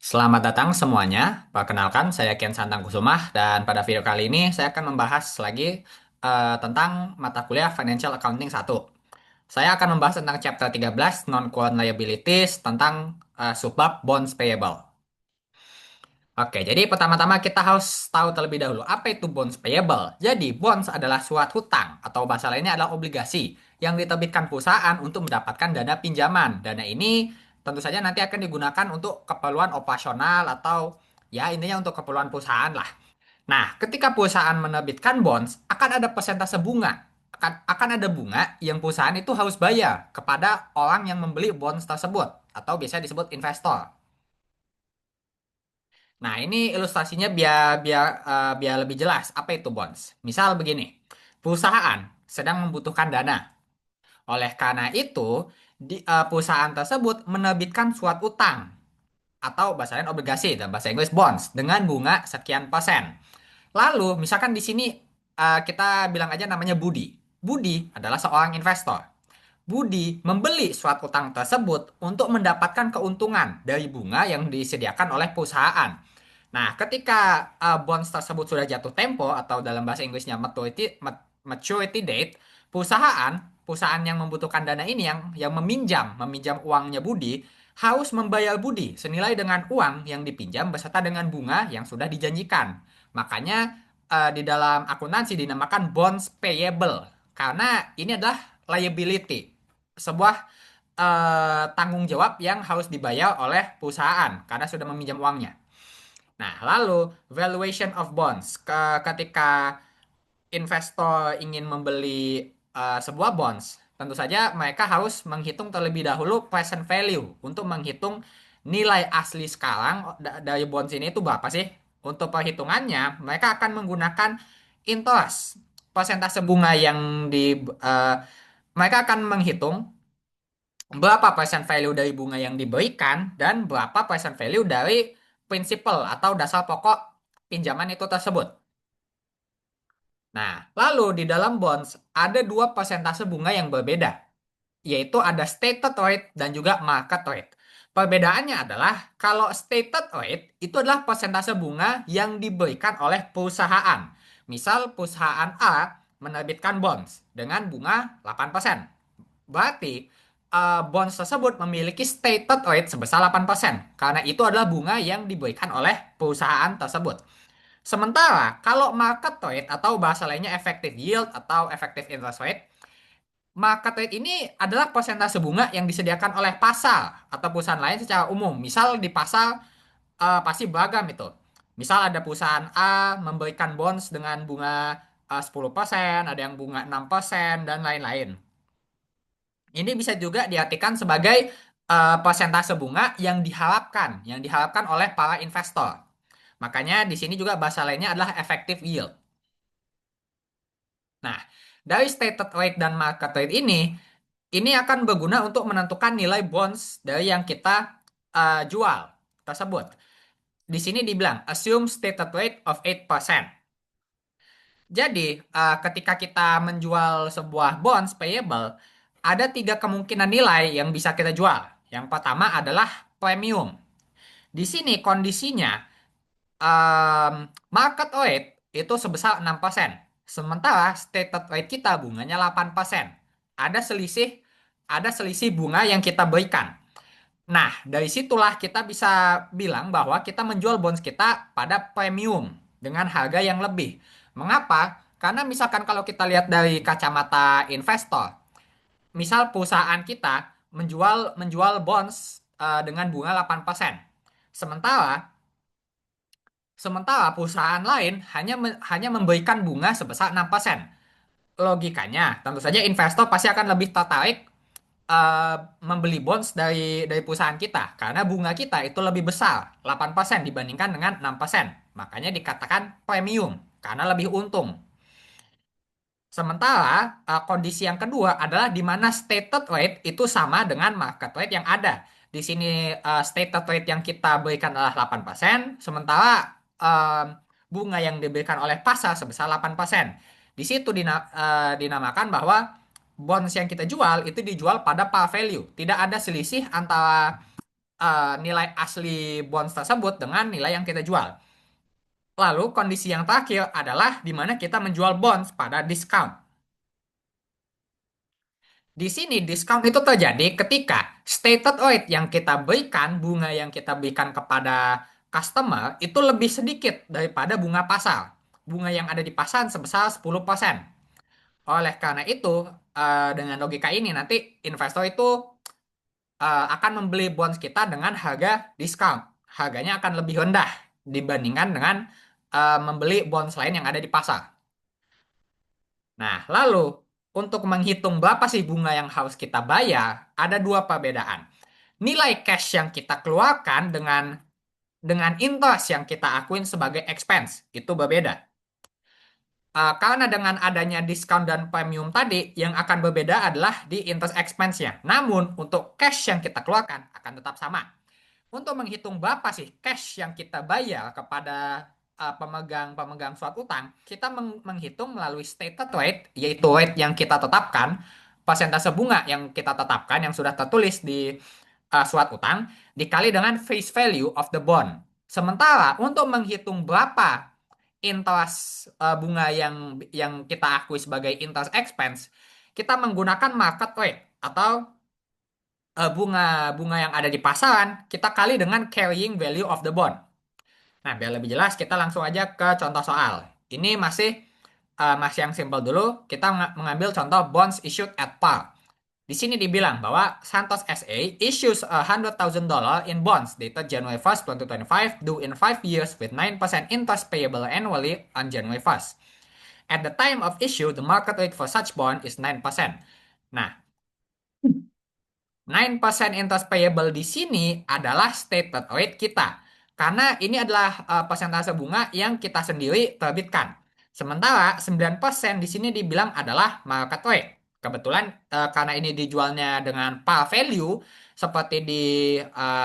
Selamat datang semuanya. Perkenalkan, saya Kian Santang Kusumah dan pada video kali ini saya akan membahas lagi tentang mata kuliah Financial Accounting 1. Saya akan membahas tentang chapter 13 Non-Current Liabilities tentang subbab Bonds Payable. Oke, jadi pertama-tama kita harus tahu terlebih dahulu apa itu bonds payable. Jadi, bonds adalah suatu hutang atau bahasa lainnya adalah obligasi yang diterbitkan perusahaan untuk mendapatkan dana pinjaman. Dana ini tentu saja nanti akan digunakan untuk keperluan operasional atau ya intinya untuk keperluan perusahaan lah. Nah, ketika perusahaan menerbitkan bonds, akan ada persentase bunga. Akan ada bunga yang perusahaan itu harus bayar kepada orang yang membeli bonds tersebut atau biasa disebut investor. Nah, ini ilustrasinya biar lebih jelas apa itu bonds. Misal begini, perusahaan sedang membutuhkan dana. Oleh karena itu, perusahaan tersebut menerbitkan suatu utang atau bahasa lain obligasi dan bahasa Inggris bonds dengan bunga sekian persen. Lalu, misalkan di sini kita bilang aja namanya Budi. Budi adalah seorang investor. Budi membeli suatu utang tersebut untuk mendapatkan keuntungan dari bunga yang disediakan oleh perusahaan. Nah, ketika bonds tersebut sudah jatuh tempo atau dalam bahasa Inggrisnya maturity date, perusahaan yang membutuhkan dana ini yang meminjam uangnya Budi harus membayar Budi senilai dengan uang yang dipinjam beserta dengan bunga yang sudah dijanjikan. Makanya di dalam akuntansi dinamakan bonds payable karena ini adalah liability, sebuah tanggung jawab yang harus dibayar oleh perusahaan karena sudah meminjam uangnya. Nah, lalu valuation of bonds. Ketika investor ingin membeli sebuah bonds, tentu saja mereka harus menghitung terlebih dahulu present value untuk menghitung nilai asli sekarang dari bonds ini itu berapa sih? Untuk perhitungannya, mereka akan menggunakan interest, persentase bunga yang mereka akan menghitung berapa persen value dari bunga yang diberikan dan berapa persen value dari prinsipal atau dasar pokok pinjaman itu tersebut. Nah, lalu di dalam bonds ada dua persentase bunga yang berbeda, yaitu ada stated rate dan juga market rate. Perbedaannya adalah kalau stated rate itu adalah persentase bunga yang diberikan oleh perusahaan. Misal perusahaan A menerbitkan bonds dengan bunga 8%. Berarti bonds tersebut memiliki stated rate sebesar 8% karena itu adalah bunga yang diberikan oleh perusahaan tersebut. Sementara kalau market rate atau bahasa lainnya effective yield atau effective interest rate, market rate ini adalah persentase bunga yang disediakan oleh pasar atau perusahaan lain secara umum. Misal di pasar pasti beragam itu. Misal ada perusahaan A memberikan bonds dengan bunga 10%, ada yang bunga 6% dan lain-lain. Ini bisa juga diartikan sebagai persentase bunga yang diharapkan oleh para investor. Makanya di sini juga bahasa lainnya adalah effective yield. Nah, dari stated rate dan market rate ini akan berguna untuk menentukan nilai bonds dari yang kita jual tersebut. Di sini dibilang assume stated rate of 8%. Jadi, ketika kita menjual sebuah bonds payable, ada tiga kemungkinan nilai yang bisa kita jual. Yang pertama adalah premium. Di sini kondisinya um, market rate itu sebesar 6%. Sementara stated rate kita bunganya 8%. Ada selisih ada selisih bunga yang kita berikan. Nah, dari situlah kita bisa bilang bahwa kita menjual bonds kita pada premium dengan harga yang lebih. Mengapa? Karena misalkan kalau kita lihat dari kacamata investor, misal perusahaan kita menjual bonds dengan bunga 8%. Sementara sementara perusahaan lain hanya memberikan bunga sebesar 6%. Logikanya, tentu saja investor pasti akan lebih tertarik eh, membeli bonds dari perusahaan kita karena bunga kita itu lebih besar 8% dibandingkan dengan 6%. Makanya dikatakan premium karena lebih untung. Sementara kondisi yang kedua adalah di mana stated rate itu sama dengan market rate yang ada. Di sini stated rate yang kita berikan adalah 8%, sementara bunga yang diberikan oleh pasar sebesar 8%. Di situ dinamakan bahwa bonds yang kita jual itu dijual pada par value. Tidak ada selisih antara nilai asli bonds tersebut dengan nilai yang kita jual. Lalu kondisi yang terakhir adalah di mana kita menjual bonds pada discount. Di sini diskon itu terjadi ketika stated rate yang kita berikan, bunga yang kita berikan kepada customer itu lebih sedikit daripada bunga pasar. Bunga yang ada di pasar sebesar 10%. Oleh karena itu, dengan logika ini nanti investor itu akan membeli bonds kita dengan harga diskon. Harganya akan lebih rendah dibandingkan dengan membeli bonds lain yang ada di pasar. Nah, lalu untuk menghitung berapa sih bunga yang harus kita bayar, ada dua perbedaan. Nilai cash yang kita keluarkan dengan interest yang kita akuin sebagai expense itu berbeda. Karena dengan adanya diskon dan premium tadi, yang akan berbeda adalah di interest expense-nya. Namun, untuk cash yang kita keluarkan akan tetap sama. Untuk menghitung berapa sih cash yang kita bayar kepada pemegang suatu utang, kita menghitung melalui stated rate, yaitu rate yang kita tetapkan, persentase bunga yang kita tetapkan, yang sudah tertulis di surat utang, dikali dengan face value of the bond. Sementara untuk menghitung berapa interest bunga yang kita akui sebagai interest expense, kita menggunakan market rate atau bunga-bunga yang ada di pasaran, kita kali dengan carrying value of the bond. Nah, biar lebih jelas, kita langsung aja ke contoh soal. Ini masih yang simple dulu. Kita mengambil contoh bonds issued at par. Di sini dibilang bahwa Santos SA issues $100,000 in bonds dated January 1st, 2025, due in 5 years with 9% interest payable annually on January 1st. At the time of issue, the market rate for such bond is 9%. Nah, 9% interest payable di sini adalah stated rate kita. Karena ini adalah persentase bunga yang kita sendiri terbitkan. Sementara 9% di sini dibilang adalah market rate. Kebetulan karena ini dijualnya dengan par value seperti di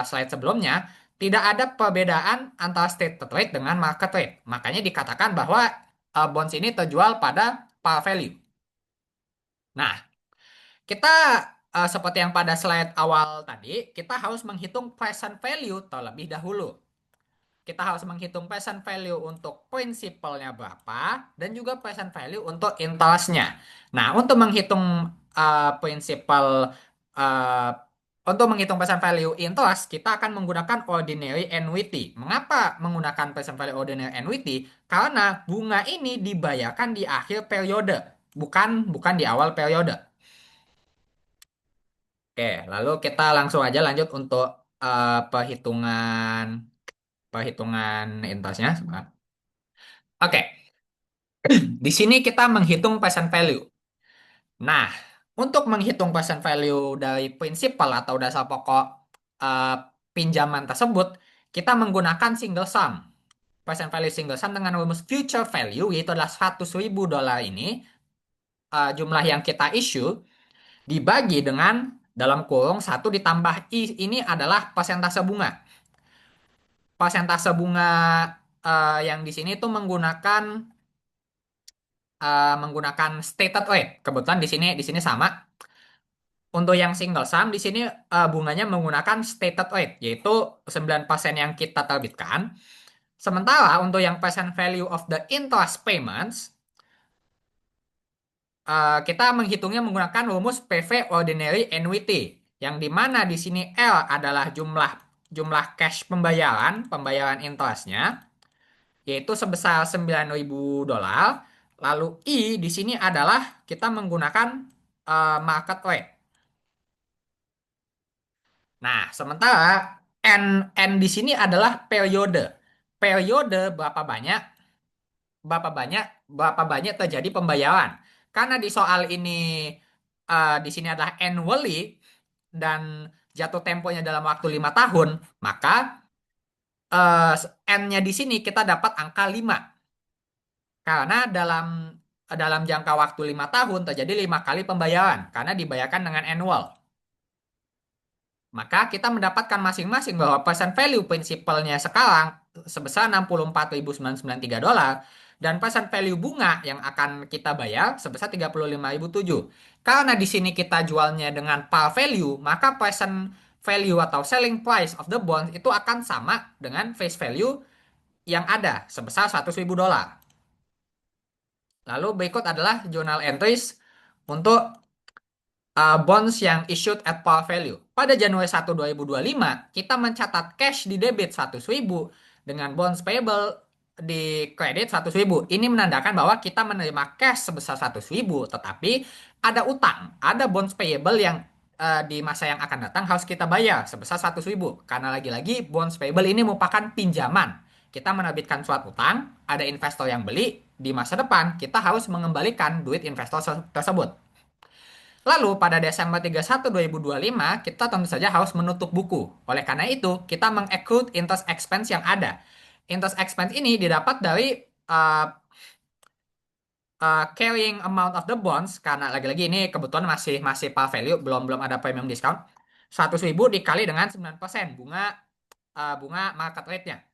slide sebelumnya, tidak ada perbedaan antara stated rate dengan market rate. Makanya dikatakan bahwa bonds ini terjual pada par value. Nah, kita seperti yang pada slide awal tadi, kita harus menghitung present value terlebih dahulu. Kita harus menghitung present value untuk prinsipalnya berapa dan juga present value untuk interestnya. Nah, prinsipal uh, untuk menghitung present value interest, kita akan menggunakan ordinary annuity. Mengapa menggunakan present value ordinary annuity? Karena bunga ini dibayarkan di akhir periode, bukan di awal periode. Oke, lalu kita langsung aja lanjut untuk perhitungan perhitungan intasnya. Oke, di sini kita menghitung present value. Nah, untuk menghitung present value dari prinsipal atau dasar pokok eh, pinjaman tersebut, kita menggunakan single sum. Present value single sum dengan rumus future value, yaitu adalah $100,000 ini, jumlah yang kita issue, dibagi dengan dalam kurung 1 ditambah I, ini adalah persentase bunga. Persentase bunga yang di sini itu menggunakan stated rate. Kebetulan di sini sama. Untuk yang single sum di sini bunganya menggunakan stated rate, yaitu 9% yang kita terbitkan. Sementara untuk yang present value of the interest payments, kita menghitungnya menggunakan rumus PV ordinary annuity, yang dimana di sini L adalah jumlah jumlah cash pembayaran interestnya, yaitu sebesar $9.000. Lalu I di sini adalah kita menggunakan market rate. Nah, sementara N di sini adalah periode. Periode berapa banyak, berapa banyak terjadi pembayaran. Karena di soal ini di sini adalah annually dan jatuh temponya dalam waktu 5 tahun, maka eh, N-nya di sini kita dapat angka 5. Karena dalam jangka waktu 5 tahun terjadi 5 kali pembayaran karena dibayarkan dengan annual. Maka kita mendapatkan masing-masing bahwa present value prinsipalnya sekarang sebesar $64.993 dan present value bunga yang akan kita bayar sebesar $35.007. Karena di sini kita jualnya dengan par value, maka present value atau selling price of the bonds itu akan sama dengan face value yang ada sebesar 100.000 dolar. Lalu berikut adalah journal entries untuk bonds yang issued at par value. Pada Januari 1, 2025, kita mencatat cash di debit 100.000 dengan bonds payable di kredit 100.000. Ini menandakan bahwa kita menerima cash sebesar 100.000, tetapi ada utang, ada bonds payable yang di masa yang akan datang harus kita bayar sebesar 100.000. Karena lagi-lagi bonds payable ini merupakan pinjaman. Kita menerbitkan surat utang, ada investor yang beli, di masa depan kita harus mengembalikan duit investor tersebut. Lalu pada Desember 31, 2025, kita tentu saja harus menutup buku. Oleh karena itu, kita mengaccrue interest expense yang ada. Interest expense ini didapat dari uh, carrying amount of the bonds, karena lagi-lagi ini kebetulan masih masih par value, belum belum ada premium discount. 100.000 dikali dengan 9% bunga market rate-nya.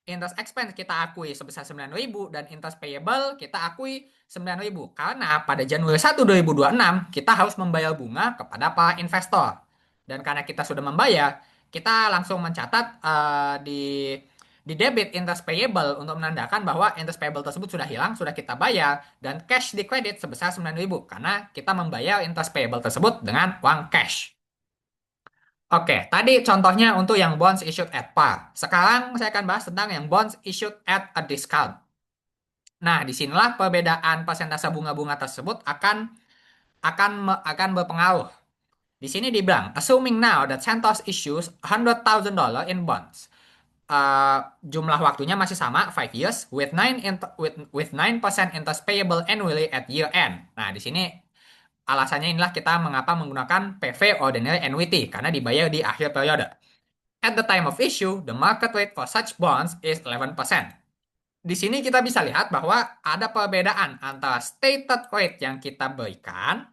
Interest expense kita akui sebesar 9.000 dan interest payable kita akui 9.000. Karena pada Januari 1, 2026 kita harus membayar bunga kepada para investor. Dan karena kita sudah membayar, kita langsung mencatat di debit interest payable untuk menandakan bahwa interest payable tersebut sudah hilang, sudah kita bayar, dan cash di kredit sebesar 9.000 karena kita membayar interest payable tersebut dengan uang cash. Oke, tadi contohnya untuk yang bonds issued at par. Sekarang saya akan bahas tentang yang bonds issued at a discount. Nah, disinilah perbedaan persentase bunga-bunga tersebut akan berpengaruh. Di sini dibilang, assuming now that Santos issues $100,000 in bonds. Jumlah waktunya masih sama, 5 years, with 9% interest payable annually at year end. Nah, di sini alasannya inilah kita mengapa menggunakan PV Ordinary Annuity, karena dibayar di akhir periode. At the time of issue, the market rate for such bonds is 11%. Di sini kita bisa lihat bahwa ada perbedaan antara stated rate yang kita berikan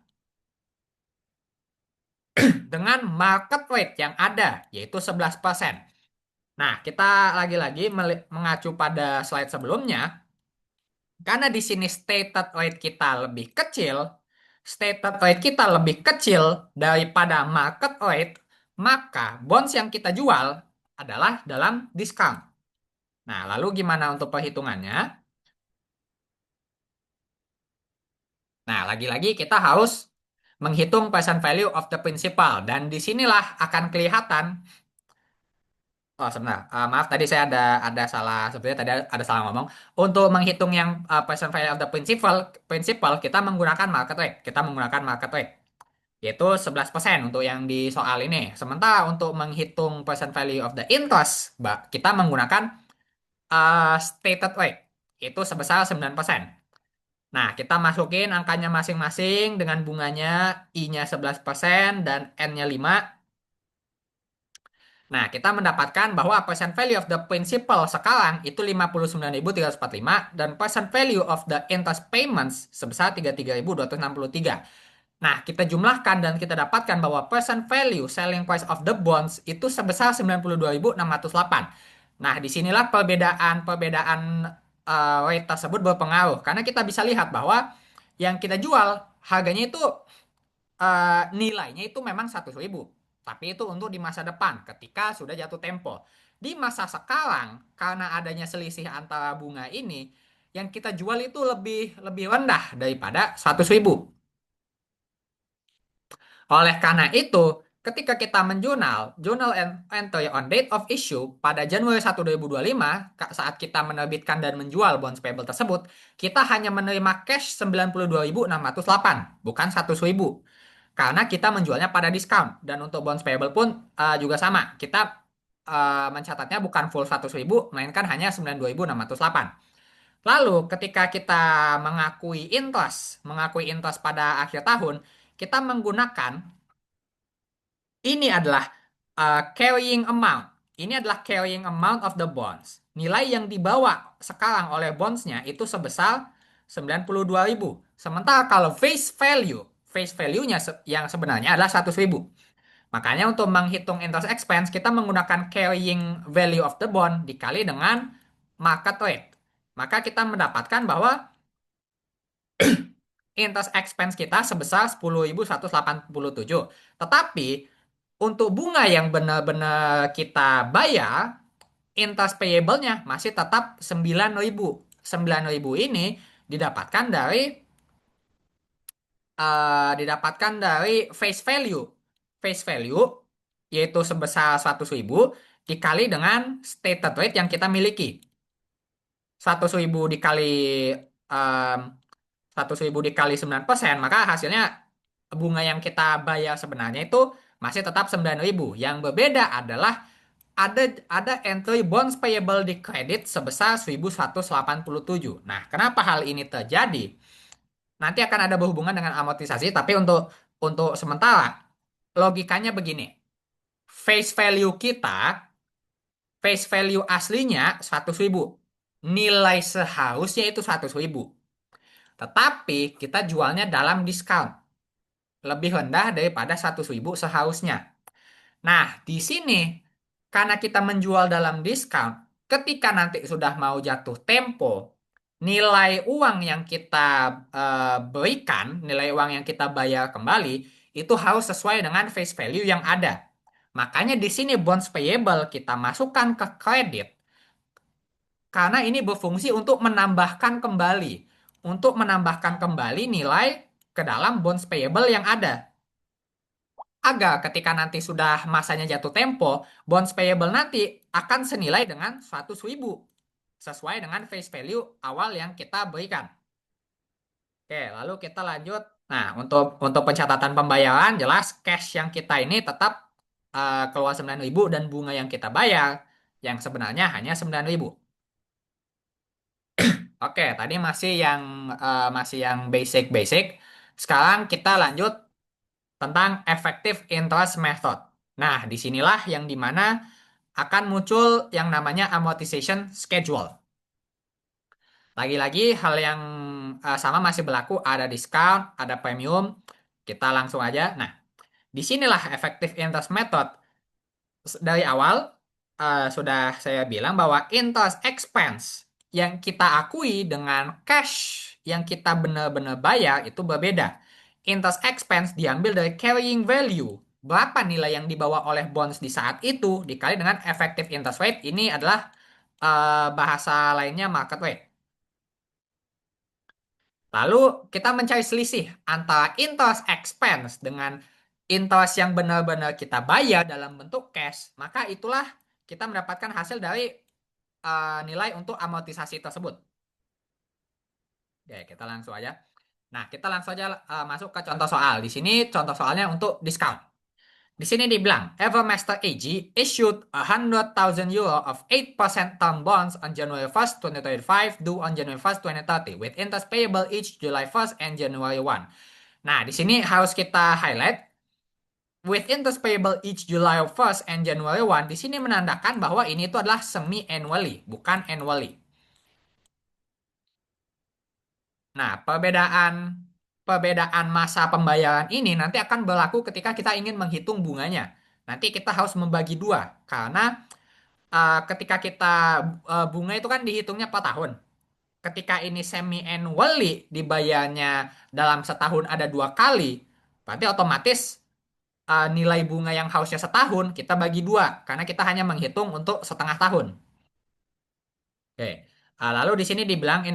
dengan market rate yang ada, yaitu 11%. Nah, kita lagi-lagi mengacu pada slide sebelumnya, karena di sini stated rate kita lebih kecil daripada market rate, maka bonds yang kita jual adalah dalam discount. Nah, lalu gimana untuk perhitungannya? Nah, lagi-lagi kita harus menghitung present value of the principal. Dan disinilah akan kelihatan. Oh, sebentar. Maaf, tadi saya ada salah. Sebenarnya tadi ada salah ngomong. Untuk menghitung yang present value of the principal, kita menggunakan market rate. Kita menggunakan market rate. Yaitu 11% untuk yang di soal ini. Sementara untuk menghitung present value of the interest, kita menggunakan stated rate. Itu sebesar 9%. Nah, kita masukin angkanya masing-masing dengan bunganya I-nya 11% dan N-nya 5. Nah, kita mendapatkan bahwa present value of the principal sekarang itu 59.345 dan present value of the interest payments sebesar 33.263. Nah, kita jumlahkan dan kita dapatkan bahwa present value selling price of the bonds itu sebesar 92.608. Nah, disinilah perbedaan rate tersebut berpengaruh. Karena kita bisa lihat bahwa yang kita jual harganya itu nilainya itu memang 100.000. Tapi itu untuk di masa depan ketika sudah jatuh tempo. Di masa sekarang karena adanya selisih antara bunga ini, yang kita jual itu lebih lebih rendah daripada 100.000. Oleh karena itu, ketika kita menjurnal, journal entry on date of issue pada Januari 1, 2025, saat kita menerbitkan dan menjual bonds payable tersebut, kita hanya menerima cash 92.608, bukan 100.000. Karena kita menjualnya pada diskon. Dan untuk bonds payable pun juga sama. Kita mencatatnya bukan full 100.000, melainkan hanya 92.608. Lalu ketika kita mengakui interest pada akhir tahun, kita menggunakan ini adalah carrying amount. Ini adalah carrying amount of the bonds. Nilai yang dibawa sekarang oleh bondsnya itu sebesar 92.000. Sementara kalau face value-nya yang sebenarnya adalah 100.000. Makanya untuk menghitung interest expense, kita menggunakan carrying value of the bond dikali dengan market rate. Maka kita mendapatkan bahwa interest expense kita sebesar 10.187. Tetapi Untuk bunga yang benar-benar kita bayar, interest payable-nya masih tetap 9.000. 9.000 ini didapatkan dari face value. Face value yaitu sebesar 100.000 dikali dengan stated rate yang kita miliki. 100.000 dikali em, 100.000 dikali 9%, maka hasilnya bunga yang kita bayar sebenarnya itu masih tetap 9.000. Yang berbeda adalah ada ada entry bonds payable di kredit sebesar 1.187. Nah, kenapa hal ini terjadi? Nanti akan ada berhubungan dengan amortisasi, tapi untuk sementara logikanya begini. Face value kita, face value aslinya 100.000. Nilai seharusnya itu 100.000. Tetapi kita jualnya dalam diskon. Lebih rendah daripada 100.000 seharusnya. Nah, di sini karena kita menjual dalam diskon, ketika nanti sudah mau jatuh tempo, nilai uang yang kita berikan, nilai uang yang kita bayar kembali itu harus sesuai dengan face value yang ada. Makanya di sini bonds payable kita masukkan ke kredit karena ini berfungsi untuk menambahkan kembali nilai ke dalam bonds payable yang ada. Agar ketika nanti sudah masanya jatuh tempo, bonds payable nanti akan senilai dengan 100.000 sesuai dengan face value awal yang kita berikan. Oke, lalu kita lanjut. Nah, untuk pencatatan pembayaran jelas cash yang kita ini tetap keluar 9.000 dan bunga yang kita bayar yang sebenarnya hanya 9.000. Oke, tadi masih yang basic-basic. Sekarang kita lanjut tentang effective interest method. Nah, disinilah yang dimana akan muncul yang namanya amortization schedule. Lagi-lagi hal yang sama masih berlaku, ada discount, ada premium. Kita langsung aja. Nah, disinilah effective interest method. Dari awal sudah saya bilang bahwa interest expense yang kita akui dengan cash yang kita benar-benar bayar itu berbeda. Interest expense diambil dari carrying value. Berapa nilai yang dibawa oleh bonds di saat itu dikali dengan effective interest rate. Ini adalah bahasa lainnya market rate. Lalu kita mencari selisih antara interest expense dengan interest yang benar-benar kita bayar dalam bentuk cash. Maka itulah kita mendapatkan hasil dari nilai untuk amortisasi tersebut. Oke, kita langsung aja. Nah, kita langsung aja masuk ke contoh soal. Di sini contoh soalnya untuk diskon. Di sini dibilang, Evermaster AG issued 100,000 euro of 8% term bonds on January 1st, 2025, due on January 1st, 2030, with interest payable each July 1st and January 1. Nah, di sini harus kita highlight, with interest payable each July 1st and January 1, di sini menandakan bahwa ini itu adalah semi-annually, bukan annually. Nah, perbedaan masa pembayaran ini nanti akan berlaku ketika kita ingin menghitung bunganya. Nanti kita harus membagi dua, karena ketika kita bunga itu kan dihitungnya per tahun. Ketika ini semi annually dibayarnya dalam setahun ada 2 kali, berarti otomatis nilai bunga yang harusnya setahun kita bagi dua, karena kita hanya menghitung untuk setengah tahun. Oke. Lalu di sini dibilang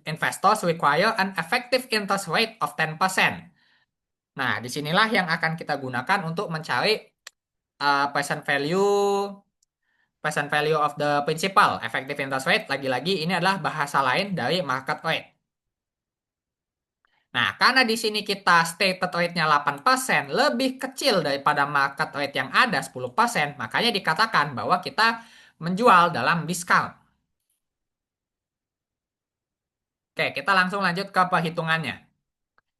investors require an effective interest rate of 10%. Nah, disinilah yang akan kita gunakan untuk mencari present value of the principal. Effective interest rate, lagi-lagi ini adalah bahasa lain dari market rate. Nah, karena di sini kita stated rate-nya 8%, lebih kecil daripada market rate yang ada 10%, makanya dikatakan bahwa kita menjual dalam discount. Oke, kita langsung lanjut ke perhitungannya.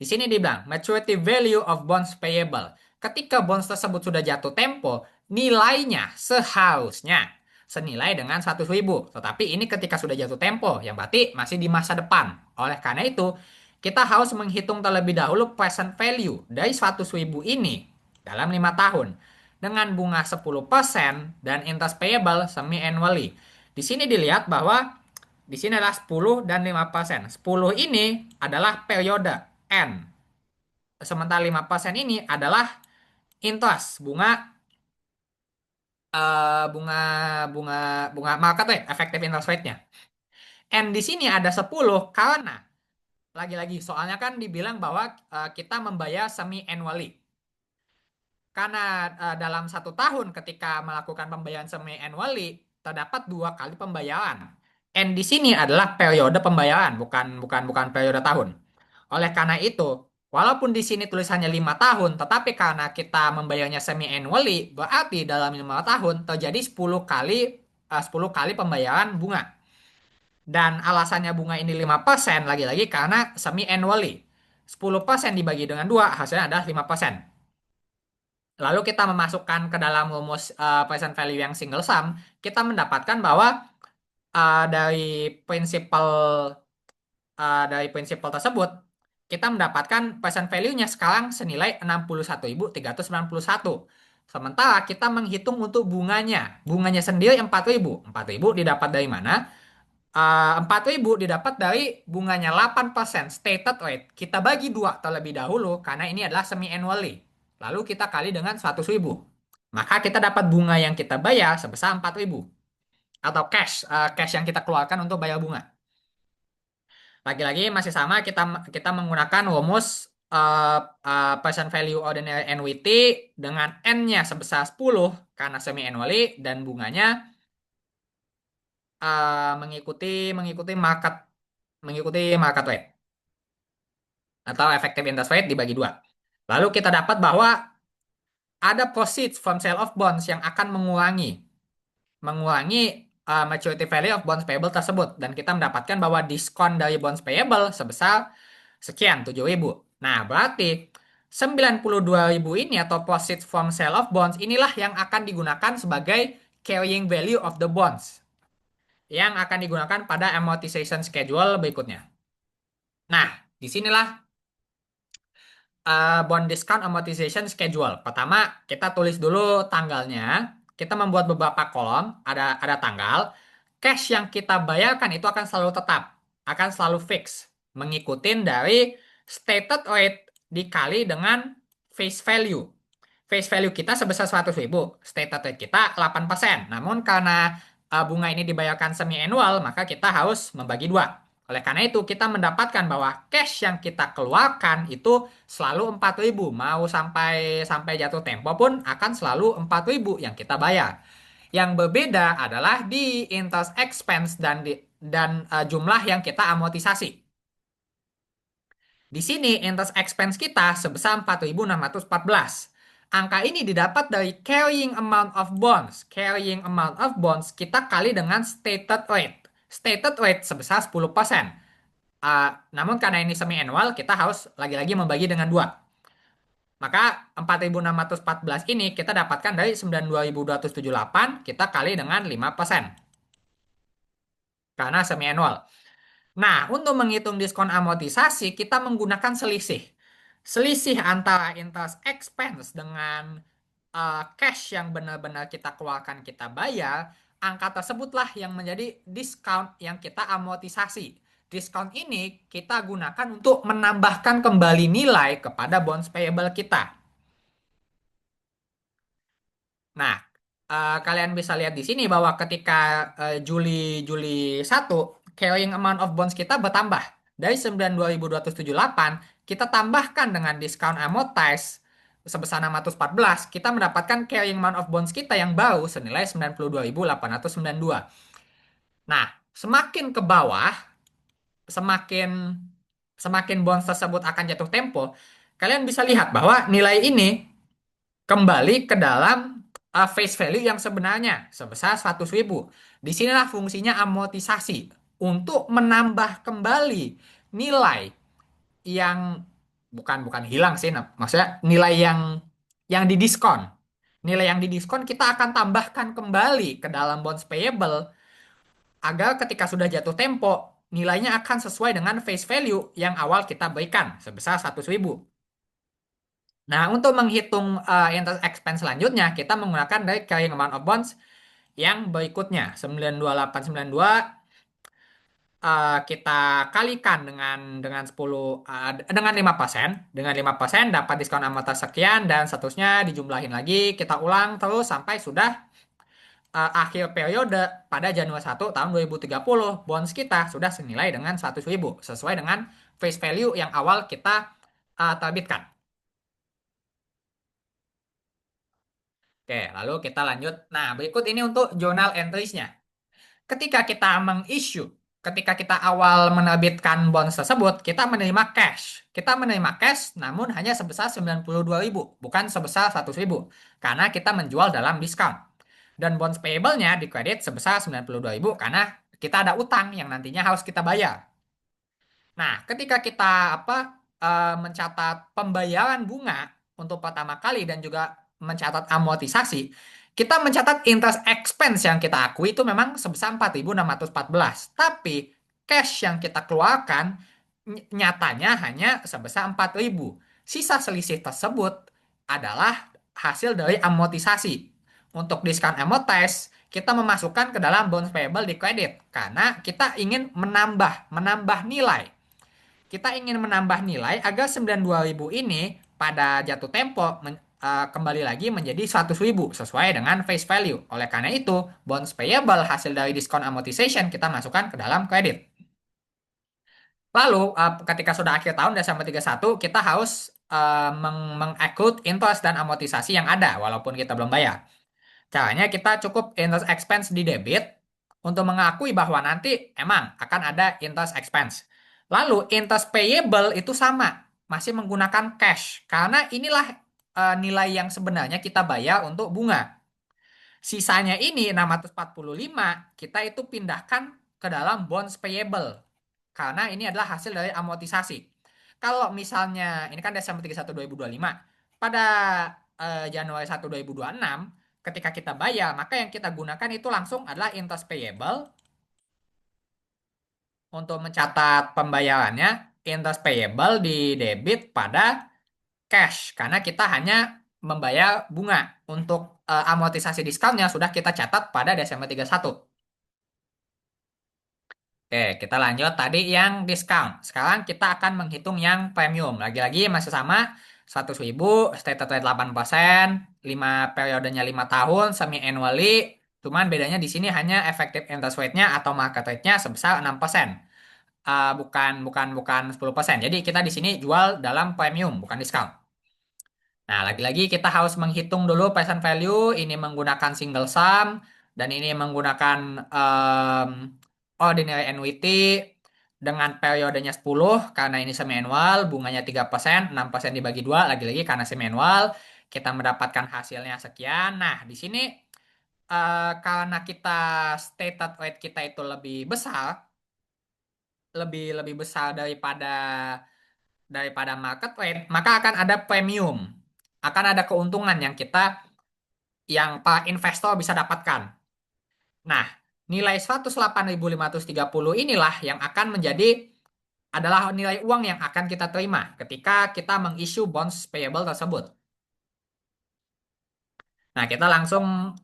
Di sini dibilang maturity value of bonds payable. Ketika bonds tersebut sudah jatuh tempo, nilainya seharusnya senilai dengan 100.000. Tetapi ini ketika sudah jatuh tempo, yang berarti masih di masa depan. Oleh karena itu, kita harus menghitung terlebih dahulu present value dari 100.000 ini dalam 5 tahun dengan bunga 10% dan interest payable semi-annually. Di sini dilihat bahwa di sini adalah 10 dan 5%. 10 ini adalah periode N. Sementara 5% ini adalah Intos, bunga bunga bunga market rate, effective interest rate-nya. And di sini ada 10 karena lagi-lagi soalnya kan dibilang bahwa kita membayar semi annually. Karena dalam 1 tahun ketika melakukan pembayaran semi annually terdapat 2 kali pembayaran. And di sini adalah periode pembayaran, bukan periode tahun. Oleh karena itu, walaupun di sini tulisannya 5 tahun, tetapi karena kita membayarnya semi annually, berarti dalam 5 tahun terjadi 10 kali pembayaran bunga. Dan alasannya bunga ini 5% lagi-lagi karena semi annually. 10% dibagi dengan 2 hasilnya adalah 5%. Lalu kita memasukkan ke dalam rumus present value yang single sum, kita mendapatkan bahwa dari prinsipal tersebut, kita mendapatkan present value-nya sekarang senilai 61.391. Sementara kita menghitung untuk bunganya. Bunganya sendiri 4.000. 4.000 didapat dari mana? 4.000 didapat dari bunganya 8% stated rate. Kita bagi 2 terlebih dahulu karena ini adalah semi annually. Lalu kita kali dengan 100.000. Maka kita dapat bunga yang kita bayar sebesar 4.000. Atau cash yang kita keluarkan untuk bayar bunga. Lagi-lagi masih sama, kita kita menggunakan rumus present value ordinary annuity dengan N-nya sebesar 10 karena semi annually dan bunganya mengikuti mengikuti market rate atau effective interest rate dibagi 2. Lalu kita dapat bahwa ada proceeds from sale of bonds yang akan mengurangi maturity value of bonds payable tersebut, dan kita mendapatkan bahwa diskon dari bonds payable sebesar sekian 7.000. Nah, berarti 92.000 ini atau proceeds from sale of bonds inilah yang akan digunakan sebagai carrying value of the bonds yang akan digunakan pada amortization schedule berikutnya. Nah, disinilah bond discount amortization schedule. Pertama, kita tulis dulu tanggalnya. Kita membuat beberapa kolom, ada tanggal. Cash yang kita bayarkan itu akan selalu tetap, akan selalu fix, mengikuti dari stated rate dikali dengan face value. Face value kita sebesar 100.000, stated rate kita 8%. Namun karena bunga ini dibayarkan semi annual, maka kita harus membagi 2. Oleh karena itu, kita mendapatkan bahwa cash yang kita keluarkan itu selalu 4.000. Mau sampai sampai jatuh tempo pun akan selalu 4.000 yang kita bayar. Yang berbeda adalah di interest expense dan jumlah yang kita amortisasi. Di sini interest expense kita sebesar 4.614. Angka ini didapat dari carrying amount of bonds. Carrying amount of bonds kita kali dengan stated rate. Stated rate sebesar 10%. Namun karena ini semi annual, kita harus lagi-lagi membagi dengan 2. Maka 4.614 ini kita dapatkan dari 92.278, kita kali dengan 5%. Karena semi annual. Nah, untuk menghitung diskon amortisasi, kita menggunakan selisih. Selisih antara interest expense dengan cash yang benar-benar kita keluarkan, kita bayar, angka tersebutlah yang menjadi discount yang kita amortisasi. Diskon ini kita gunakan untuk menambahkan kembali nilai kepada bonds payable kita. Nah, kalian bisa lihat di sini bahwa ketika Juli Juli 1, carrying amount of bonds kita bertambah. Dari 92.278, kita tambahkan dengan discount amortize sebesar 614, kita mendapatkan carrying amount of bonds kita yang baru senilai 92.892. Nah, semakin ke bawah, semakin semakin bonds tersebut akan jatuh tempo, kalian bisa lihat bahwa nilai ini kembali ke dalam face value yang sebenarnya sebesar 100.000. Disinilah fungsinya amortisasi untuk menambah kembali nilai yang bukan hilang sih, maksudnya nilai yang didiskon. Nilai yang didiskon kita akan tambahkan kembali ke dalam bonds payable agar ketika sudah jatuh tempo nilainya akan sesuai dengan face value yang awal kita berikan sebesar 100.000. Nah, untuk menghitung interest expense selanjutnya, kita menggunakan dari carrying amount of bonds yang berikutnya, 92892 kita kalikan dengan 10 dengan 5%, dengan 5% dapat diskon amorti sekian dan seterusnya dijumlahin lagi, kita ulang terus sampai sudah akhir periode pada Januari 1 tahun 2030, bonds kita sudah senilai dengan 100.000 sesuai dengan face value yang awal kita terbitkan. Oke, lalu kita lanjut. Nah, berikut ini untuk journal entries-nya. Ketika kita mengissue, ketika kita awal menerbitkan bonds tersebut, kita menerima cash. Kita menerima cash namun hanya sebesar 92.000, bukan sebesar 100.000. Karena kita menjual dalam diskon. Dan bonds payable-nya dikredit sebesar 92.000 karena kita ada utang yang nantinya harus kita bayar. Nah, ketika kita mencatat pembayaran bunga untuk pertama kali dan juga mencatat amortisasi, kita mencatat interest expense yang kita akui itu memang sebesar 4.614. Tapi cash yang kita keluarkan nyatanya hanya sebesar 4.000. Sisa selisih tersebut adalah hasil dari amortisasi. Untuk discount amortize, kita memasukkan ke dalam bonds payable di kredit karena kita ingin menambah nilai. Kita ingin menambah nilai agar 92.000 ini pada jatuh tempo kembali lagi menjadi 100.000 sesuai dengan face value. Oleh karena itu, bonds payable hasil dari diskon amortization kita masukkan ke dalam kredit. Lalu, ketika sudah akhir tahun Desember 31, kita harus mengakkut interest dan amortisasi yang ada walaupun kita belum bayar. Caranya kita cukup interest expense di debit untuk mengakui bahwa nanti emang akan ada interest expense. Lalu interest payable itu sama, masih menggunakan cash karena inilah nilai yang sebenarnya kita bayar untuk bunga. Sisanya ini 645 kita itu pindahkan ke dalam bonds payable karena ini adalah hasil dari amortisasi. Kalau misalnya ini kan Desember 31 2025, pada Januari 1 2026 ketika kita bayar, maka yang kita gunakan itu langsung adalah interest payable untuk mencatat pembayarannya, interest payable di debit pada cash karena kita hanya membayar bunga. Untuk amortisasi diskonnya sudah kita catat pada Desember 31. Oke, kita lanjut tadi yang discount. Sekarang kita akan menghitung yang premium. Lagi-lagi masih sama, 100.000, stated rate 8%, 5 periodenya 5 tahun, semi annually. Cuman bedanya di sini hanya effective interest rate-nya atau market rate-nya sebesar 6%. Bukan 10%. Jadi kita di sini jual dalam premium, bukan discount. Nah, lagi-lagi kita harus menghitung dulu present value. Ini menggunakan single sum dan ini menggunakan ordinary annuity dengan periodenya 10 karena ini semi annual, bunganya 3%, 6% dibagi 2 lagi-lagi karena semi annual, kita mendapatkan hasilnya sekian. Nah, di sini karena kita stated rate kita itu lebih besar, lebih lebih besar daripada market rate, maka akan ada premium. Akan ada keuntungan yang para investor bisa dapatkan. Nah, nilai 108.530 inilah yang akan menjadi adalah nilai uang yang akan kita terima ketika kita mengissue bonds payable tersebut. Nah, kita langsung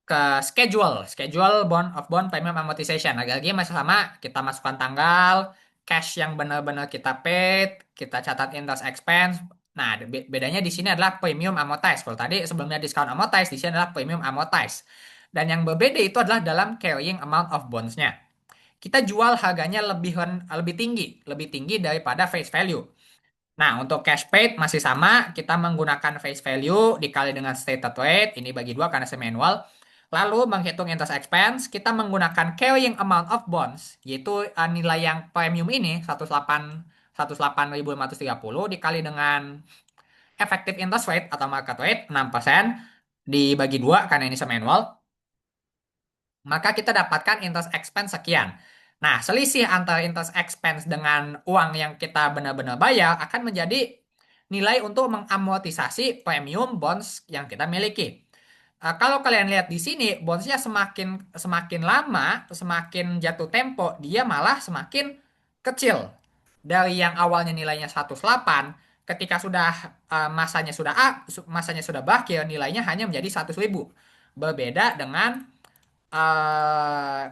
ke schedule bond premium amortization. Lagi-lagi masih sama, kita masukkan tanggal, cash yang benar-benar kita paid, kita catat interest expense. Nah, bedanya di sini adalah premium amortize. Kalau tadi sebelumnya discount amortize, di sini adalah premium amortize. Dan yang berbeda itu adalah dalam carrying amount of bonds-nya. Kita jual harganya lebih tinggi daripada face value. Nah, untuk cash paid masih sama, kita menggunakan face value dikali dengan stated rate, ini bagi 2 karena semi-annual. Lalu menghitung interest expense, kita menggunakan carrying amount of bonds, yaitu nilai yang premium ini, 108.530 dikali dengan effective interest rate atau market rate, 6%, dibagi 2 karena ini semi-annual, maka kita dapatkan interest expense sekian. Nah, selisih antara interest expense dengan uang yang kita benar-benar bayar akan menjadi nilai untuk mengamortisasi premium bonds yang kita miliki. Kalau kalian lihat di sini, bondsnya semakin semakin lama, semakin jatuh tempo, dia malah semakin kecil. Dari yang awalnya nilainya 108, ketika sudah masanya sudah berakhir, nilainya hanya menjadi 100.000. Berbeda dengan eh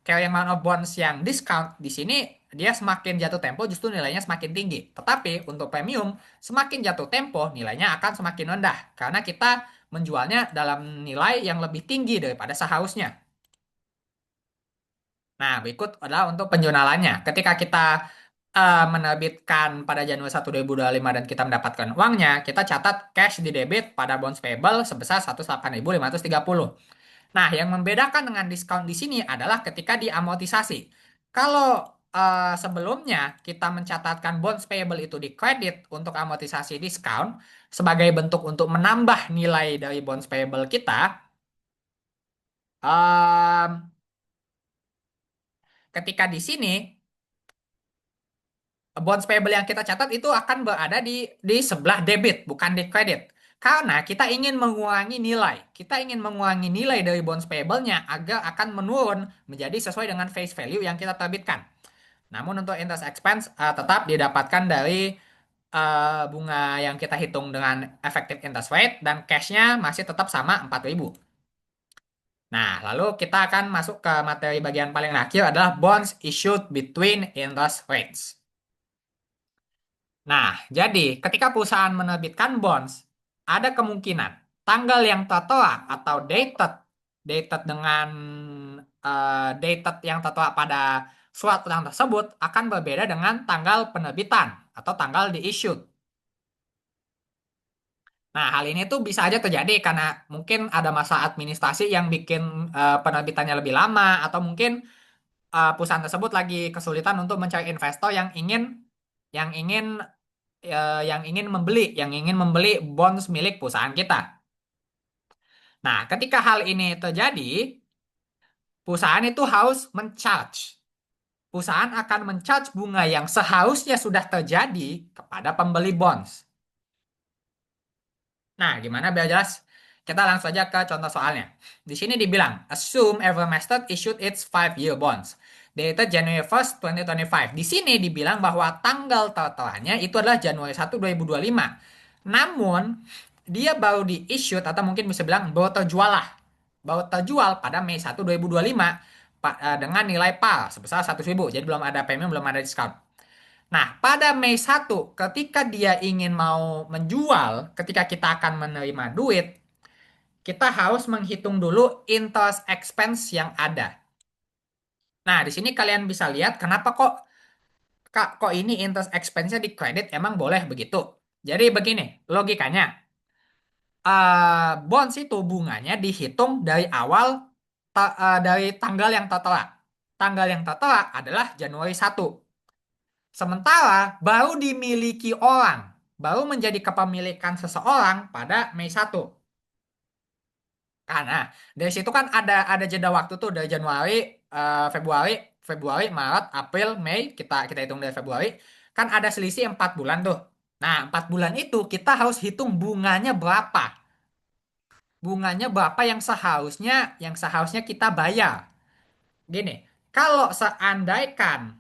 carrying amount of bonds yang discount di sini dia semakin jatuh tempo justru nilainya semakin tinggi. Tetapi untuk premium semakin jatuh tempo nilainya akan semakin rendah karena kita menjualnya dalam nilai yang lebih tinggi daripada seharusnya. Nah, berikut adalah untuk penjualannya. Ketika kita menerbitkan pada Januari 1, 2025 dan kita mendapatkan uangnya, kita catat cash di debit pada bonds payable sebesar 108.530. Nah, yang membedakan dengan diskon di sini adalah ketika diamortisasi. Kalau sebelumnya kita mencatatkan bonds payable itu di kredit untuk amortisasi diskon sebagai bentuk untuk menambah nilai dari bonds payable kita, em, ketika di sini bonds payable yang kita catat itu akan berada di sebelah debit, bukan di kredit. Karena kita ingin mengurangi nilai. Kita ingin mengurangi nilai dari bonds payable-nya agar akan menurun menjadi sesuai dengan face value yang kita terbitkan. Namun untuk interest expense tetap didapatkan dari bunga yang kita hitung dengan effective interest rate dan cash-nya masih tetap sama 4.000. Nah, lalu kita akan masuk ke materi bagian paling akhir adalah bonds issued between interest rates. Nah, jadi ketika perusahaan menerbitkan bonds, ada kemungkinan tanggal yang tertera atau dated, dated dengan dated yang tertera pada surat utang tersebut akan berbeda dengan tanggal penerbitan atau tanggal di-issue. Nah, hal ini tuh bisa aja terjadi karena mungkin ada masa administrasi yang bikin penerbitannya lebih lama atau mungkin perusahaan tersebut lagi kesulitan untuk mencari investor yang ingin yang ingin membeli bonds milik perusahaan kita. Nah, ketika hal ini terjadi, perusahaan itu harus mencharge. Perusahaan akan mencharge bunga yang seharusnya sudah terjadi kepada pembeli bonds. Nah, gimana biar jelas? Kita langsung aja ke contoh soalnya. Di sini dibilang, assume Evermaster issued its 5-year bonds dated January 1st, 2025. Di sini dibilang bahwa tanggal terteranya itu adalah Januari 1, 2025. Namun, dia baru di-issued atau mungkin bisa bilang baru terjual lah. Baru terjual pada Mei 1, 2025 dengan nilai par sebesar 100.000. Jadi belum ada premium, belum ada diskon. Nah, pada Mei 1, ketika dia ingin mau menjual, ketika kita akan menerima duit, kita harus menghitung dulu interest expense yang ada. Nah, di sini kalian bisa lihat kenapa kok ini interest expense-nya di kredit emang boleh begitu. Jadi begini, logikanya. Bonds itu bunganya dihitung dari awal dari tanggal yang tertera. Tanggal yang tertera adalah Januari 1. Sementara baru dimiliki orang, baru menjadi kepemilikan seseorang pada Mei 1. Karena dari situ kan ada jeda waktu tuh dari Januari, Februari, Maret, April, Mei, kita kita hitung dari Februari, kan ada selisih 4 bulan tuh. Nah, 4 bulan itu kita harus hitung bunganya berapa. Bunganya berapa yang seharusnya kita bayar. Gini, kalau seandaikan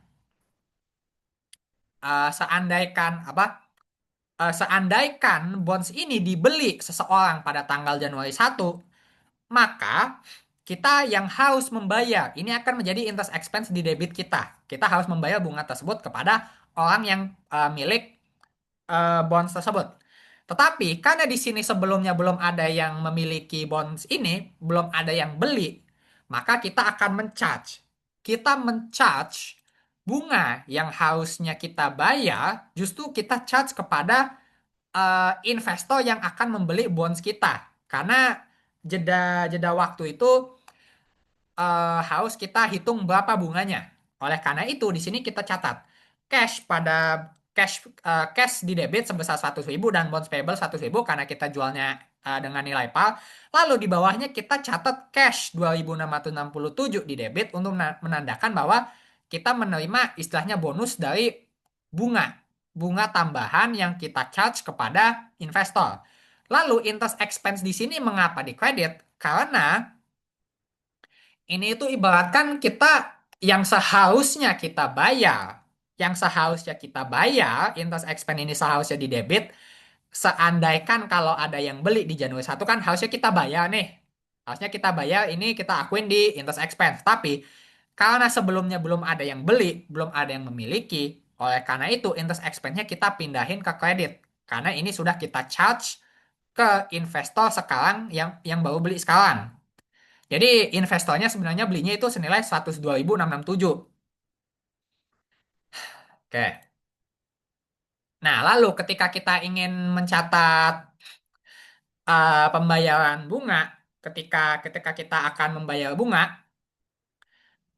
apa? Seandaikan bonds ini dibeli seseorang pada tanggal Januari 1, maka kita yang harus membayar ini akan menjadi interest expense di debit kita. Kita harus membayar bunga tersebut kepada orang yang milik bonds tersebut. Tetapi karena di sini sebelumnya belum ada yang memiliki bonds ini, belum ada yang beli, maka kita akan mencharge. Kita mencharge bunga yang harusnya kita bayar, justru kita charge kepada investor yang akan membeli bonds kita. Karena jeda waktu itu harus kita hitung berapa bunganya. Oleh karena itu, di sini kita catat cash pada cash di debit sebesar 100.000 dan bonds payable 100.000 karena kita jualnya dengan nilai par. Lalu di bawahnya kita catat cash 2.667 di debit untuk menandakan bahwa kita menerima istilahnya bonus dari bunga. Bunga tambahan yang kita charge kepada investor. Lalu interest expense di sini mengapa di kredit? Karena ini itu ibaratkan kita yang seharusnya kita bayar, interest expense ini seharusnya di debit, seandaikan kalau ada yang beli di Januari 1 kan harusnya kita bayar nih. Harusnya kita bayar ini kita akuin di interest expense. Tapi karena sebelumnya belum ada yang beli, belum ada yang memiliki, oleh karena itu interest expense-nya kita pindahin ke kredit. Karena ini sudah kita charge ke investor sekarang yang baru beli sekarang. Jadi investornya sebenarnya belinya itu senilai 102.667. Oke. Nah, lalu ketika kita ingin mencatat pembayaran bunga, ketika ketika kita akan membayar bunga,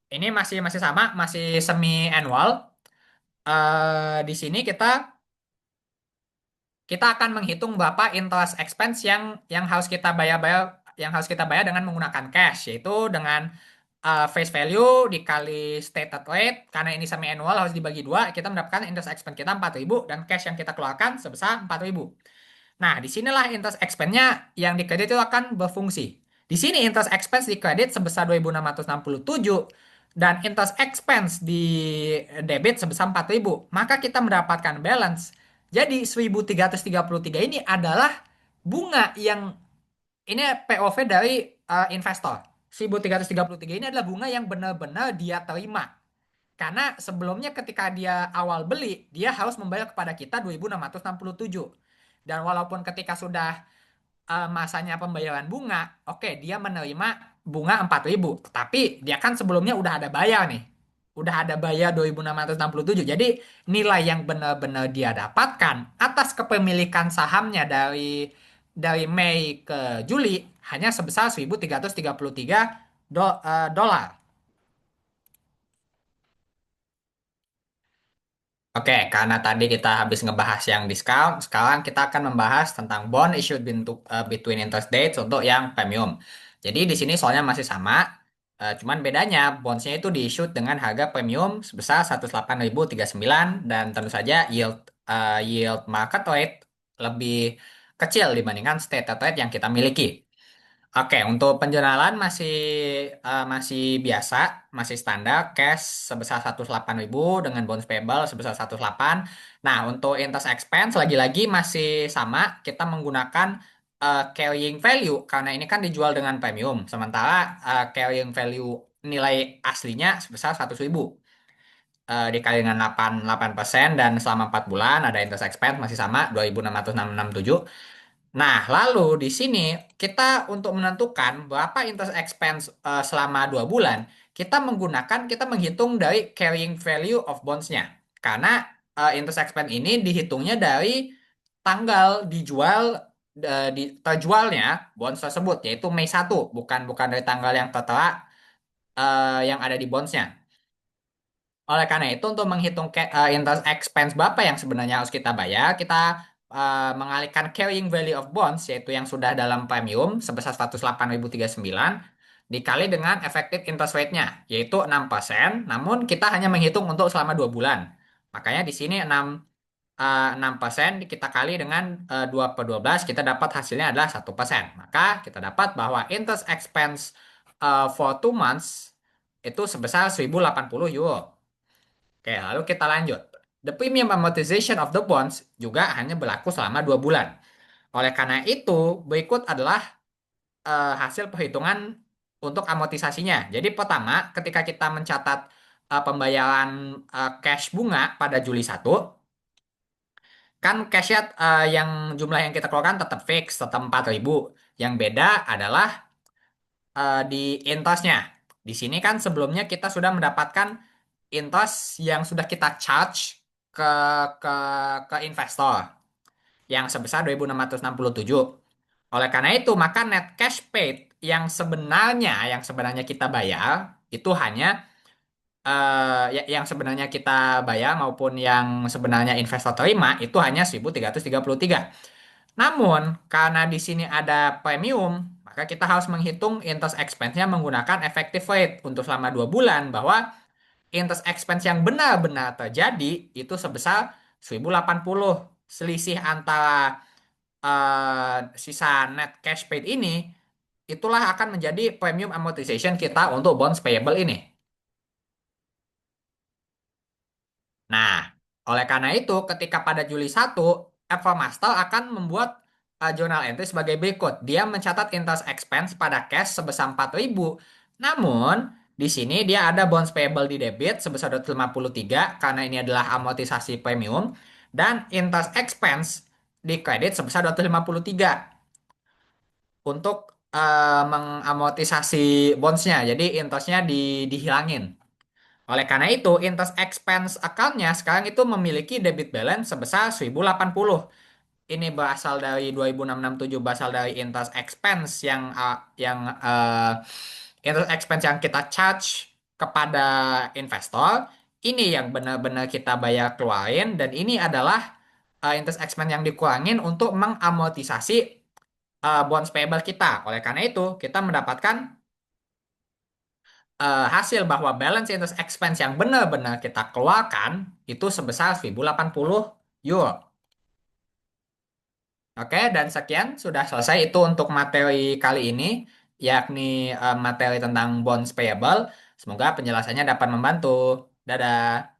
ini masih masih sama, masih semi annual. Di sini kita akan menghitung berapa interest expense yang harus kita bayar dengan menggunakan cash, yaitu dengan face value dikali stated rate. Karena ini semi annual harus dibagi dua, kita mendapatkan interest expense kita 4.000 dan cash yang kita keluarkan sebesar 4.000. Nah, disinilah interest expense-nya yang di kredit itu akan berfungsi. Di sini interest expense di kredit sebesar 2.667 dan interest expense di debit sebesar 4.000. Maka kita mendapatkan balance. Jadi 1.333 ini adalah bunga yang ini POV dari investor. 1.333 ini adalah bunga yang benar-benar dia terima. Karena sebelumnya ketika dia awal beli, dia harus membayar kepada kita 2.667. Dan walaupun ketika sudah masanya pembayaran bunga, oke, dia menerima bunga 4.000. Tetapi dia kan sebelumnya udah ada bayar nih. Udah ada bayar 2.667. Jadi nilai yang benar-benar dia dapatkan atas kepemilikan sahamnya dari Mei ke Juli hanya sebesar 1.333 dolar. Oke, karena tadi kita habis ngebahas yang discount, sekarang kita akan membahas tentang bond issued between interest dates untuk yang premium. Jadi di sini soalnya masih sama, cuman bedanya bondsnya itu di-issued dengan harga premium sebesar 108.039 dan tentu saja yield market rate lebih kecil dibandingkan stated rate yang kita miliki. Oke, untuk penjualan masih biasa, masih standar, cash sebesar 108.000 dengan bonus payable sebesar 108. Nah, untuk interest expense lagi-lagi masih sama, kita menggunakan carrying value karena ini kan dijual dengan premium. Sementara carrying value nilai aslinya sebesar 100.000. Dikali dengan 8% dan selama 4 bulan ada interest expense masih sama 2.667. Nah, lalu di sini kita untuk menentukan berapa interest expense selama 2 bulan, kita menghitung dari carrying value of bonds-nya. Karena interest expense ini dihitungnya dari tanggal terjualnya bonds tersebut, yaitu Mei 1, bukan bukan dari tanggal yang tertera yang ada di bonds-nya. Oleh karena itu, untuk menghitung interest expense berapa yang sebenarnya harus kita bayar, kita mengalihkan carrying value of bonds, yaitu yang sudah dalam premium, sebesar 108.039, dikali dengan effective interest rate-nya, yaitu 6%, namun kita hanya menghitung untuk selama 2 bulan. Makanya di sini 6% kita kali dengan 2 per 12, kita dapat hasilnya adalah 1%. Maka kita dapat bahwa interest expense for 2 months itu sebesar 1.080 euro. Oke, lalu kita lanjut. The premium amortization of the bonds juga hanya berlaku selama 2 bulan. Oleh karena itu, berikut adalah hasil perhitungan untuk amortisasinya. Jadi pertama, ketika kita mencatat pembayaran cash bunga pada Juli 1, kan cashnya yang jumlah yang kita keluarkan tetap fix, tetap 4.000. Yang beda adalah di intosnya. Di sini kan sebelumnya kita sudah mendapatkan intos yang sudah kita charge ke ke ke investor yang sebesar 2.667. Oleh karena itu, maka net cash paid yang sebenarnya kita bayar itu hanya yang sebenarnya kita bayar maupun yang sebenarnya investor terima itu hanya 1.333. Namun, karena di sini ada premium, maka kita harus menghitung interest expense-nya menggunakan effective rate untuk selama 2 bulan bahwa interest expense yang benar-benar terjadi itu sebesar 1.080. Selisih antara sisa net cash paid ini itulah akan menjadi premium amortization kita untuk bonds payable ini. Nah, oleh karena itu ketika pada Juli 1, Evermaster akan membuat journal entry sebagai berikut. Dia mencatat interest expense pada cash sebesar 4.000. Namun, di sini dia ada bonds payable di debit sebesar 253 karena ini adalah amortisasi premium dan interest expense di kredit sebesar 253 untuk mengamortisasi bondsnya. Jadi interestnya dihilangin. Oleh karena itu, interest expense account-nya sekarang itu memiliki debit balance sebesar 1.080. Ini berasal dari 2667, berasal dari interest expense interest expense yang kita charge kepada investor. Ini yang benar-benar kita bayar keluarin dan ini adalah interest expense yang dikurangin untuk mengamortisasi bonds payable kita. Oleh karena itu, kita mendapatkan hasil bahwa balance interest expense yang benar-benar kita keluarkan itu sebesar 1.080 euro. Oke, dan sekian sudah selesai itu untuk materi kali ini, yakni materi tentang bonds payable. Semoga penjelasannya dapat membantu. Dadah.